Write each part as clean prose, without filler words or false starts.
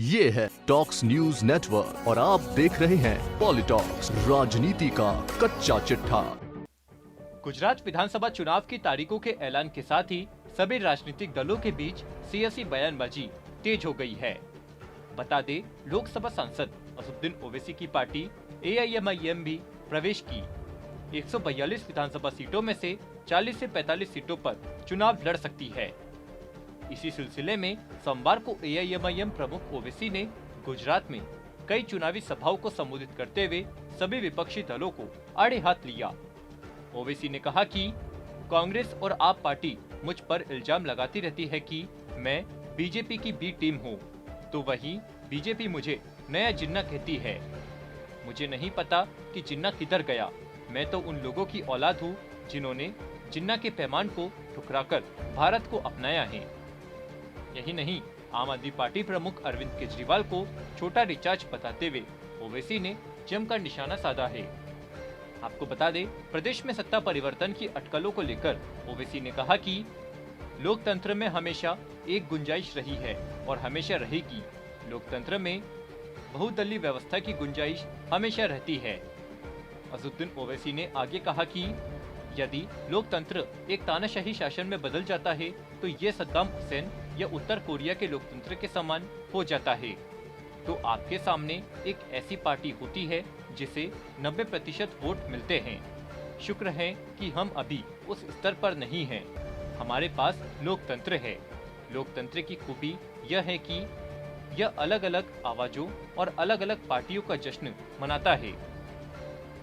ये है talks news network और आप देख रहे हैं पॉलिटॉक्स, राजनीति का कच्चा चिट्ठा। गुजरात विधानसभा चुनाव की तारीखों के ऐलान के साथ ही सभी राजनीतिक दलों के बीच सियासी बयानबाजी तेज हो गई है। बता दे, लोकसभा सांसद असदुद्दीन ओवैसी की पार्टी AIMIM भी प्रवेश की 142 विधानसभा सीटों में से 40 से 45 सीटों पर चुनाव लड़ सकती है। इसी सिलसिले में सोमवार को AIMIM प्रमुख ओवैसी ने गुजरात में कई चुनावी सभाओं को संबोधित करते हुए सभी विपक्षी दलों को आड़े हाथ लिया। ओवैसी ने कहा कि कांग्रेस और आप पार्टी मुझ पर इल्जाम लगाती रहती है कि मैं बीजेपी की बी टीम हूँ, तो वहीं बीजेपी मुझे नया जिन्ना कहती है। मुझे नहीं पता कि जिन्ना किधर गया। मैं तो उन लोगों की औलाद हूँ जिन्होंने जिन्ना के पैमान को ठुकराकर भारत को अपनाया है। यही नहीं, आम आदमी पार्टी प्रमुख अरविंद केजरीवाल को छोटा रिचार्ज बताते हुए ओवैसी ने जमकर निशाना साधा है। आपको बता दें, प्रदेश में सत्ता परिवर्तन की अटकलों को लेकर ओवैसी ने कहा कि लोकतंत्र में हमेशा एक गुंजाइश रही है और हमेशा रहेगी। लोकतंत्र में बहुदलीय व्यवस्था की गुंजाइश हमेशा रहती है। असदुद्दीन ओवैसी ने आगे कहा कि यदि लोकतंत्र एक तानाशाही शासन में बदल जाता है तो ये सद्दाम हुसैन या उत्तर कोरिया के लोकतंत्र के समान हो जाता है। तो आपके सामने एक ऐसी पार्टी होती है जिसे 90% वोट मिलते हैं। शुक्र है कि हम अभी उस स्तर पर नहीं हैं। हमारे पास लोकतंत्र है। लोकतंत्र की खूबी यह है कि यह अलग अलग आवाजों और अलग अलग पार्टियों का जश्न मनाता है।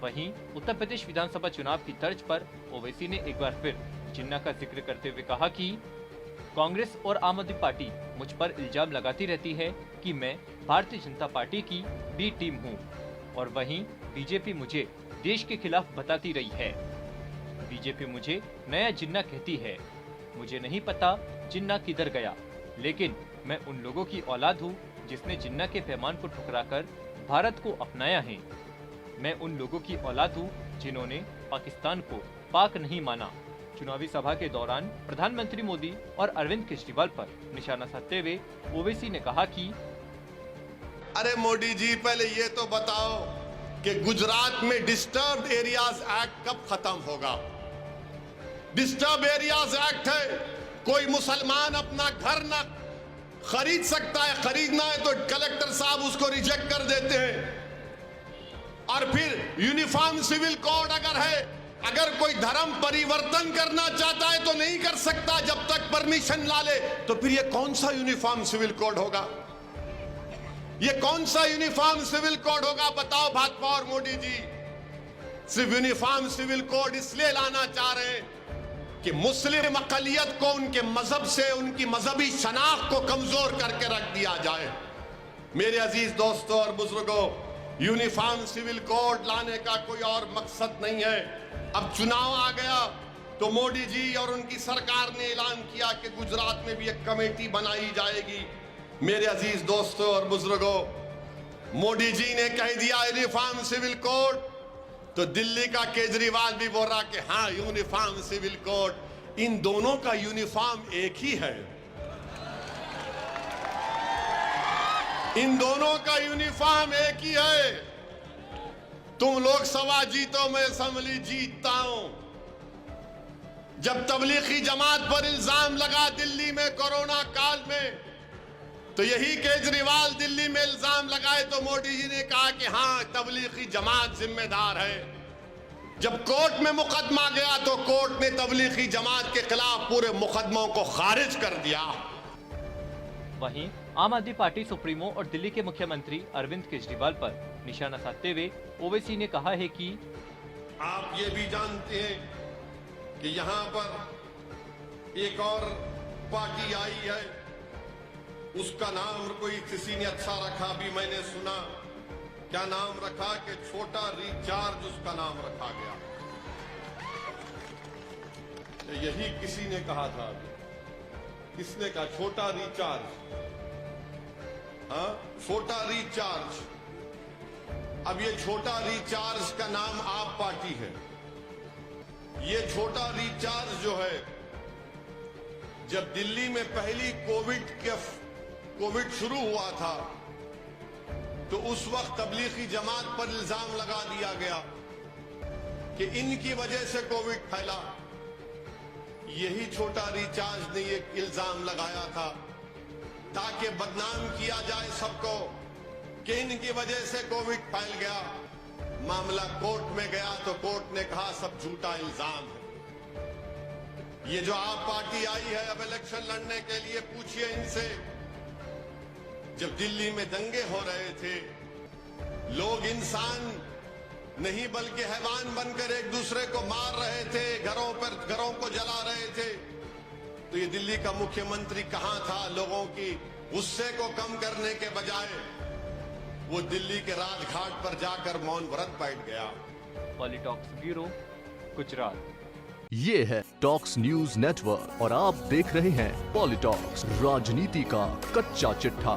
वहीं उत्तर प्रदेश विधानसभा चुनाव की तर्ज पर ओवैसी ने एक बार फिर जिन्ना का जिक्र करते हुए कहा कि कांग्रेस और आम आदमी पार्टी मुझ पर इल्जाम लगाती रहती है कि मैं भारतीय जनता पार्टी की बी टीम हूं, और वहीं बीजेपी मुझे देश के खिलाफ बताती रही है। बीजेपी मुझे नया जिन्ना कहती है। मुझे नहीं पता जिन्ना किधर गया, लेकिन मैं उन लोगों की औलाद हूं जिसने जिन्ना के पैमान को ठुकराकर भारत को अपनाया है। मैं उन लोगों की औलाद हूं जिन्होंने पाकिस्तान को पाक नहीं माना। चुनावी सभा के दौरान प्रधानमंत्री मोदी और अरविंद केजरीवाल पर निशाना साधते हुए ओवैसी ने कहा कि अरे मोदी जी, पहले ये तो बताओ कि गुजरात में डिस्टर्ब्ड एरियाज एक्ट कब खत्म होगा? डिस्टर्ब एरियाज एक्ट है, कोई मुसलमान अपना घर ना खरीद सकता है। खरीदना है तो कलेक्टर साहब उसको रिजेक्ट कर देते हैं। और फिर यूनिफॉर्म सिविल कोड अगर कोई धर्म परिवर्तन करना चाहता है तो नहीं कर सकता जब तक परमिशन ला ले। तो फिर ये कौन सा यूनिफॉर्म सिविल कोड होगा? ये कौन सा यूनिफॉर्म सिविल कोड होगा? बताओ भाजपा और मोदी जी। सिर्फ यूनिफॉर्म सिविल कोड इसलिए लाना चाह रहे हैं कि मुस्लिम अक़लियत को उनके मजहब से, उनकी मजहबी शनाख्त को कमजोर करके रख दिया जाए। मेरे अजीज दोस्तों और बुजुर्गों, यूनिफॉर्म सिविल कोड लाने का कोई और मकसद नहीं है। अब चुनाव आ गया तो मोदी जी और उनकी सरकार ने ऐलान किया कि गुजरात में भी एक कमेटी बनाई जाएगी। मेरे अजीज दोस्तों और बुजुर्गों, मोदी जी ने कह दिया यूनिफॉर्म सिविल कोड, तो दिल्ली का केजरीवाल भी बोल रहा कि हाँ, यूनिफॉर्म सिविल कोड। इन दोनों का यूनिफॉर्म एक ही है। इन दोनों का यूनिफॉर्म एक ही है। तुम लोकसभा जीतो, मैं असेंबली जीतता हूं। जब तबलीगी जमात पर इल्जाम लगा दिल्ली में कोरोना काल में, तो यही केजरीवाल दिल्ली में इल्जाम लगाए तो मोदी जी ने कहा कि हाँ, तबलीगी जमात जिम्मेदार है। जब कोर्ट में मुकदमा गया तो कोर्ट ने तबलीगी जमात के खिलाफ पूरे मुकदमों को खारिज कर दिया। वहीं आम आदमी पार्टी सुप्रीमो और दिल्ली के मुख्यमंत्री अरविंद केजरीवाल पर निशाना साधते हुए ओवैसी ने कहा है कि आप ये भी जानते हैं कि यहाँ पर एक और पार्टी आई है, उसका नाम कोई किसी ने अच्छा रखा भी, मैंने सुना। क्या नाम रखा कि छोटा रिचार्ज उसका नाम रखा गया। यही किसी ने कहा था। किसने कहा? छोटा रिचार्ज। हाँ, छोटा रिचार्ज। अब ये छोटा रिचार्ज का नाम आप पार्टी है। ये छोटा रिचार्ज जो है, जब दिल्ली में पहली कोविड शुरू हुआ था तो उस वक्त तबलीगी जमात पर इल्जाम लगा दिया गया कि इनकी वजह से कोविड फैला। यही छोटा रिचार्ज ने एक इल्जाम लगाया था ताकि बदनाम किया जाए सबको कि इनकी वजह से कोविड फैल गया। मामला कोर्ट में गया तो कोर्ट ने कहा सब झूठा इल्जाम है। ये जो आप पार्टी आई है अब इलेक्शन लड़ने के लिए, पूछिए इनसे, जब दिल्ली में दंगे हो रहे थे लोग इंसान नहीं बल्कि हैवान बनकर एक दूसरे को मार रहे थे, घरों को जला रहे थे, तो ये दिल्ली का मुख्यमंत्री कहां था? लोगों की गुस्से को कम करने के बजाय वो दिल्ली के राजघाट पर जाकर मौन व्रत बैठ गया। पॉलिटॉक्स ब्यूरो, गुजरात। ये है टॉक्स न्यूज नेटवर्क और आप देख रहे हैं पॉलिटॉक्स, राजनीति का कच्चा चिट्ठा।